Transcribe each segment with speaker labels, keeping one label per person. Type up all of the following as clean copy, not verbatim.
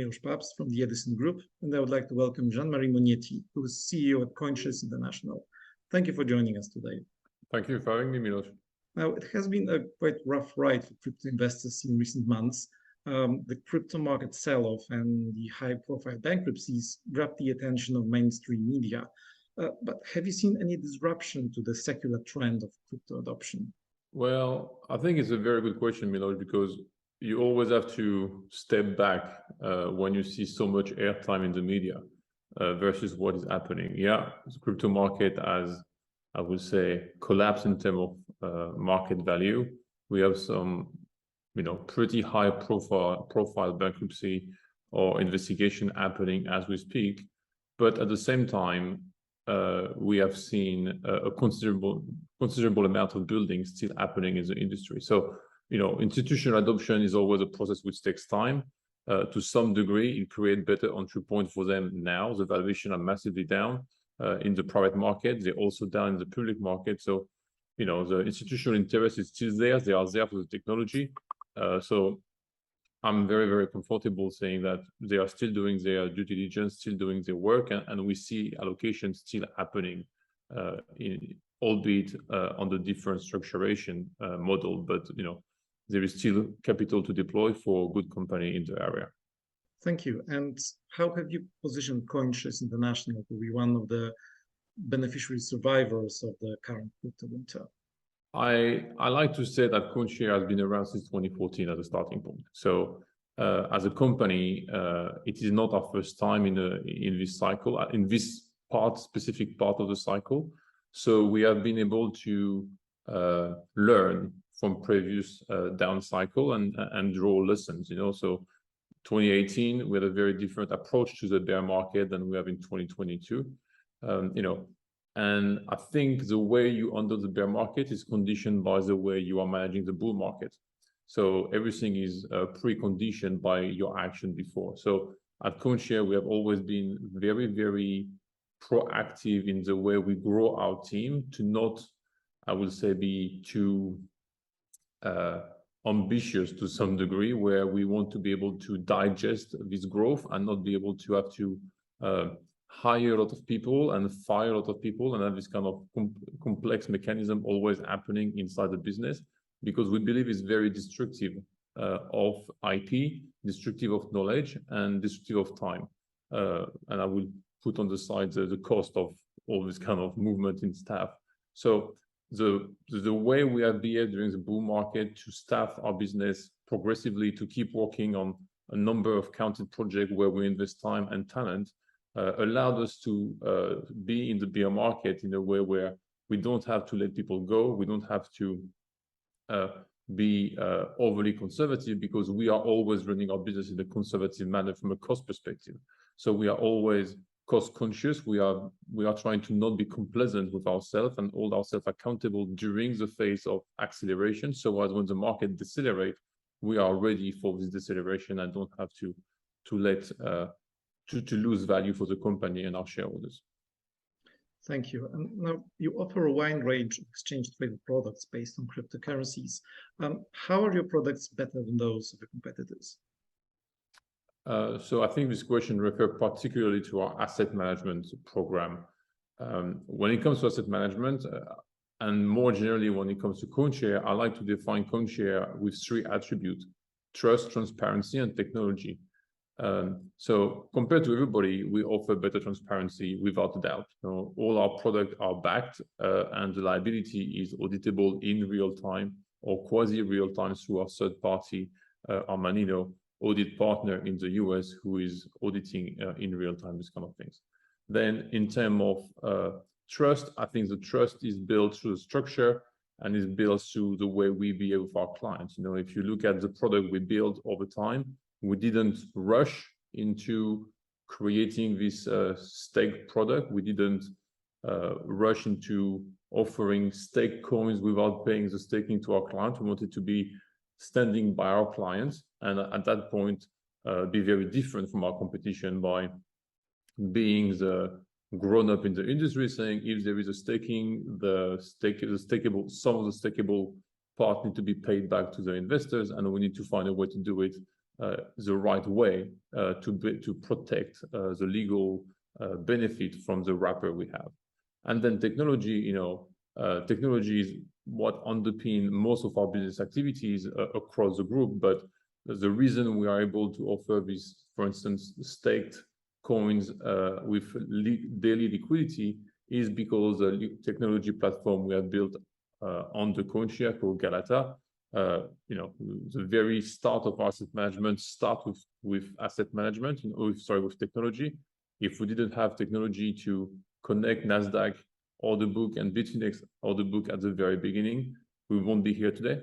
Speaker 1: Miloš Paps from the Edison Group, and I would like to welcome Jean-Marie Mognetti, who is CEO at CoinShares International. Thank you for joining us today.
Speaker 2: Thank you for having me, Miloš.
Speaker 1: Now, it has been a quite rough ride for crypto investors in recent months. The crypto market sell-off and the high-profile bankruptcies grabbed the attention of mainstream media. But have you seen any disruption to the secular trend of crypto adoption?
Speaker 2: Well, I think it's a very good question, Miloš, because you always have to step back when you see so much airtime in the media versus what is happening. Yeah, the crypto market has, I would say, collapsed in terms of market value. We have some, pretty high profile bankruptcy or investigation happening as we speak. But at the same time, we have seen a considerable amount of building still happening in the industry. So, institutional adoption is always a process which takes time. To some degree, it creates better entry point for them now. The valuation are massively down in the private market. They're also down in the public market. So, the institutional interest is still there. They are there for the technology. So I'm very, very comfortable saying that they are still doing their due diligence, still doing their work, and we see allocations still happening, albeit on the different structuration model. But, there is still capital to deploy for a good company in the area.
Speaker 1: Thank you. And how have you positioned CoinShares International to be one of the beneficiary survivors of the current crypto winter?
Speaker 2: I like to say that CoinShares has been around since 2014 as a starting point. So as a company, it is not our first time in this cycle, in this specific part of the cycle. So we have been able to learn from previous down cycle and draw lessons. So 2018, we had a very different approach to the bear market than we have in 2022. And I think the way you handle the bear market is conditioned by the way you are managing the bull market. So everything is preconditioned by your action before. So at CoinShares, we have always been very, very proactive in the way we grow our team to not, I would say, be too ambitious to some degree, where we want to be able to digest this growth and not be able to have to hire a lot of people and fire a lot of people and have this kind of complex mechanism always happening inside the business, because we believe it's very destructive of IP, destructive of knowledge, and destructive of time. And I will put on the side the cost of all this kind of movement in staff. So the way we have behaved during the bull market to staff our business progressively, to keep working on a number of counted projects where we invest time and talent, allowed us to be in the bear market in a way where we don't have to let people go. We don't have to be overly conservative, because we are always running our business in a conservative manner from a cost perspective. So we are always cost conscious. We are trying to not be complacent with ourselves and hold ourselves accountable during the phase of acceleration. So as when the market decelerates, we are ready for this deceleration and don't have to let to lose value for the company and our shareholders.
Speaker 1: Thank you. And now you offer a wide range of exchange-traded products based on cryptocurrencies. How are your products better than those of your competitors?
Speaker 2: So I think this question refers particularly to our asset management program. When it comes to asset management, and more generally when it comes to CoinShares, I like to define CoinShares with three attributes: trust, transparency, and technology. So compared to everybody, we offer better transparency without a doubt. All our products are backed, and the liability is auditable in real time or quasi real time through our third party, Armanino audit partner in the US, who is auditing in real time, these kind of things. Then in terms of trust, I think the trust is built through the structure and is built through the way we behave with our clients. If you look at the product we build over time, we didn't rush into creating this stake product. We didn't rush into offering stake coins without paying the staking to our clients. We wanted to be standing by our clients, and at that point, be very different from our competition by being the grown-up in the industry, saying if there is a staking, some of the stakeable part need to be paid back to the investors, and we need to find a way to do it the right way to protect the legal benefit from the wrapper we have. And then technology, technology is what underpin most of our business activities across the group. But the reason we are able to offer this, for instance, staked coins with daily liquidity is because the technology platform we have built on the CoinShares called Galata. The very start of asset management start with asset management, with technology. If we didn't have technology to connect NASDAQ order book and Bitfinex order book at the very beginning, we won't be here today.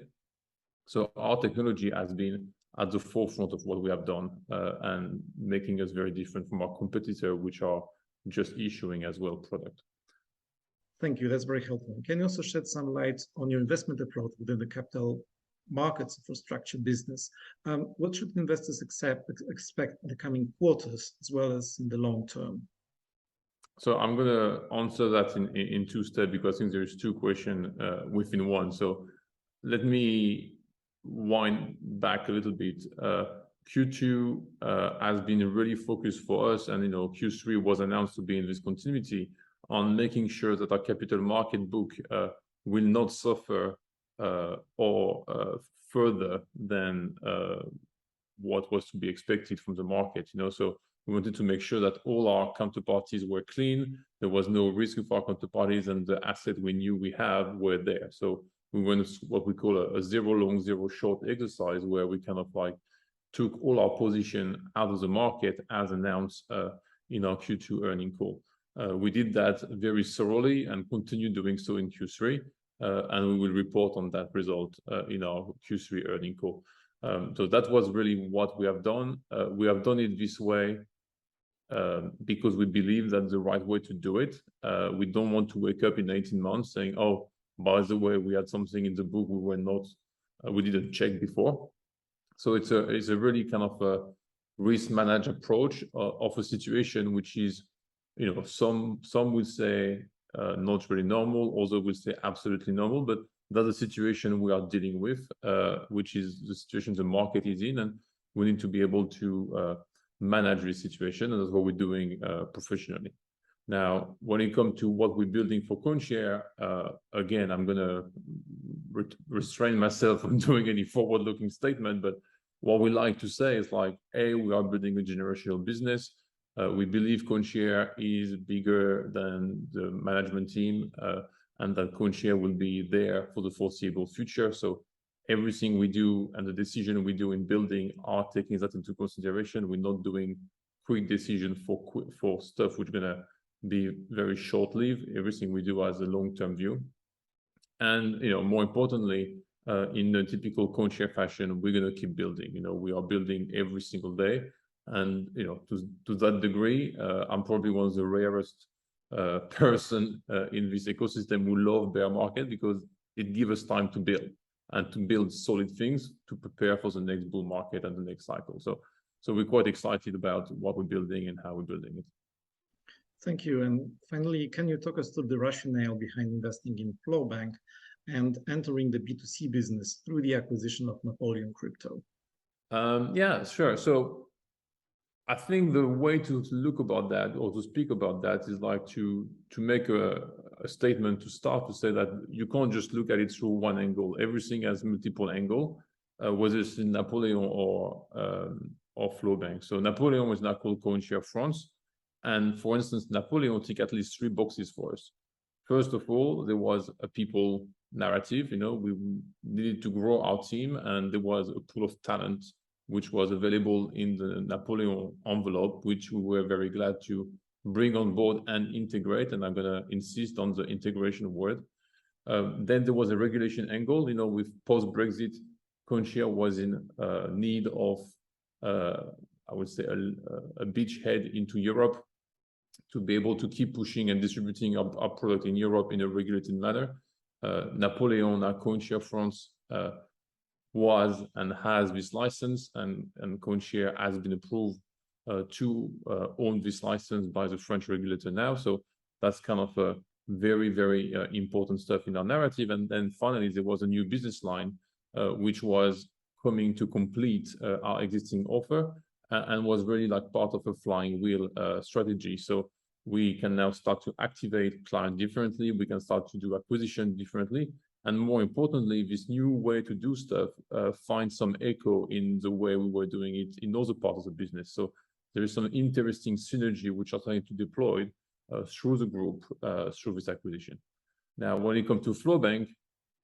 Speaker 2: So our technology has been at the forefront of what we have done and making us very different from our competitor, which are just issuing as well product.
Speaker 1: Thank you. That's very helpful. Can you also shed some light on your investment approach within the capital markets infrastructure business? What should investors expect in the coming quarters as well as in the long term?
Speaker 2: So I'm going to answer that in two steps because I think there's two questions within one. So let me wind back a little bit. Q2 has been really focused for us, and Q3 was announced to be in this continuity on making sure that our capital market book will not suffer or further than what was to be expected from the market. So we wanted to make sure that all our counterparties were clean. There was no risk of our counterparties, and the asset we knew we have were there. So we went what we call a zero long, zero short exercise, where we kind of like took all our position out of the market as announced in our Q2 earnings call. We did that very thoroughly and continue doing so in Q3, and we will report on that result in our Q3 earnings call. So that was really what we have done. We have done it this way because we believe that's the right way to do it. We don't want to wake up in 18 months saying, oh, by the way, we had something in the book we didn't check before. So it's a really kind of a risk managed approach of a situation which is, some would say not really normal, others would say absolutely normal, but that's the situation we are dealing with, which is the situation the market is in, and we need to be able to manage this situation, and that's what we're doing professionally. Now, when it comes to what we're building for CoinShares, again, I'm going to restrain myself from doing any forward-looking statement, but what we like to say is like, A, we are building a generational business. We believe CoinShares is bigger than the management team, and that CoinShares will be there for the foreseeable future. So everything we do and the decision we do in building are taking that into consideration. We're not doing quick decision for stuff which is going to be very short-lived. Everything we do has a long-term view. And more importantly, in the typical CoinShares fashion, we're going to keep building. We are building every single day. And to that degree, I'm probably one of the rarest person in this ecosystem who love bear market, because it gives us time to build and to build solid things to prepare for the next bull market and the next cycle. So we're quite excited about what we're building and how we're building it.
Speaker 1: Thank you. And finally, can you talk us through the rationale behind investing in FlowBank and entering the B2C business through the acquisition of Napoleon Crypto?
Speaker 2: Yeah, sure. So I think the way to look about that or to speak about that is like to make a statement to start to say that you can't just look at it through one angle. Everything has multiple angles, whether it's in Napoleon or FlowBank. So Napoleon was now called CoinShares France. And for instance, Napoleon ticked at least 3 boxes for us. First of all, there was a people narrative. We needed to grow our team, and there was a pool of talent which was available in the Napoleon envelope, which we were very glad to bring on board and integrate. And I'm going to insist on the integration word. Then there was a regulation angle. With post-Brexit, CoinShares was in need of, I would say, a beachhead into Europe to be able to keep pushing and distributing our product in Europe in a regulated manner. Napoleon, our CoinShares France, was and has this license, and CoinShares has been approved to own this license by the French regulator now. So that's kind of a very, very important stuff in our narrative. And then finally, there was a new business line, which was coming to complete our existing offer, and was really like part of a flying wheel strategy. So we can now start to activate client differently. We can start to do acquisition differently. And more importantly, this new way to do stuff finds some echo in the way we were doing it in other parts of the business. So there is some interesting synergy which are trying to deploy through the group, through this acquisition. Now, when it comes to FlowBank,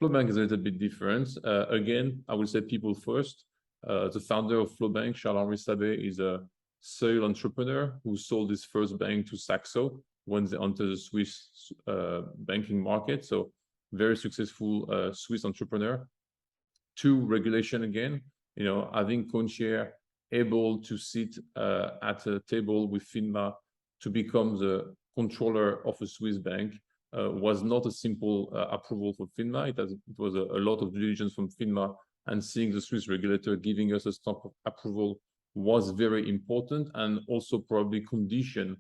Speaker 2: FlowBank is a little bit different. Again, I would say people first. The founder of FlowBank, Charles-Henri Sabet, is a serial entrepreneur who sold his first bank to Saxo when they entered the Swiss banking market. So very successful Swiss entrepreneur. Two, regulation again. You know, I think CoinShares able to sit at a table with FINMA to become the controller of a Swiss bank was not a simple approval for FINMA. It was a lot of due diligence from FINMA, and seeing the Swiss regulator giving us a stamp of approval was very important, and also probably condition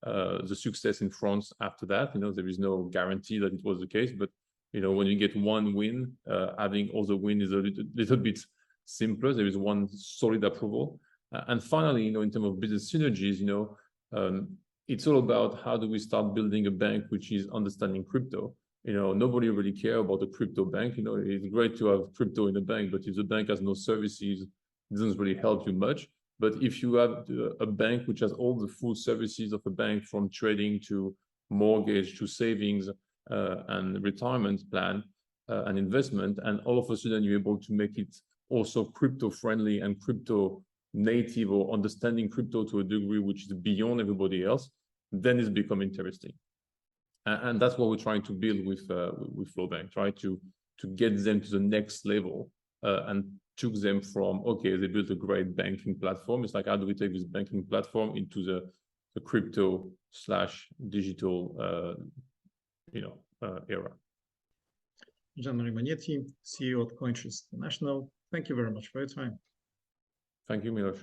Speaker 2: the success in France after that. You know, there is no guarantee that it was the case, but you know, when you get one win, having other win is a little bit simpler. There is one solid approval. And finally, you know, in terms of business synergies, you know, it's all about how do we start building a bank which is understanding crypto. You know, nobody really cares about a crypto bank. You know, it's great to have crypto in a bank, but if the bank has no services, it doesn't really help you much. But if you have a bank which has all the full services of a bank, from trading to mortgage to savings, and retirement plan and investment, and all of a sudden you're able to make it also crypto friendly and crypto native, or understanding crypto to a degree which is beyond everybody else, then it's become interesting. And that's what we're trying to build with FlowBank, try to get them to the next level, and took them from, okay, they built a great banking platform. It's like, how do we take this banking platform into the crypto / digital era.
Speaker 1: Jean-Marie Mognetti, CEO at CoinShares International, thank you very much for your time.
Speaker 2: Thank you, Miloš.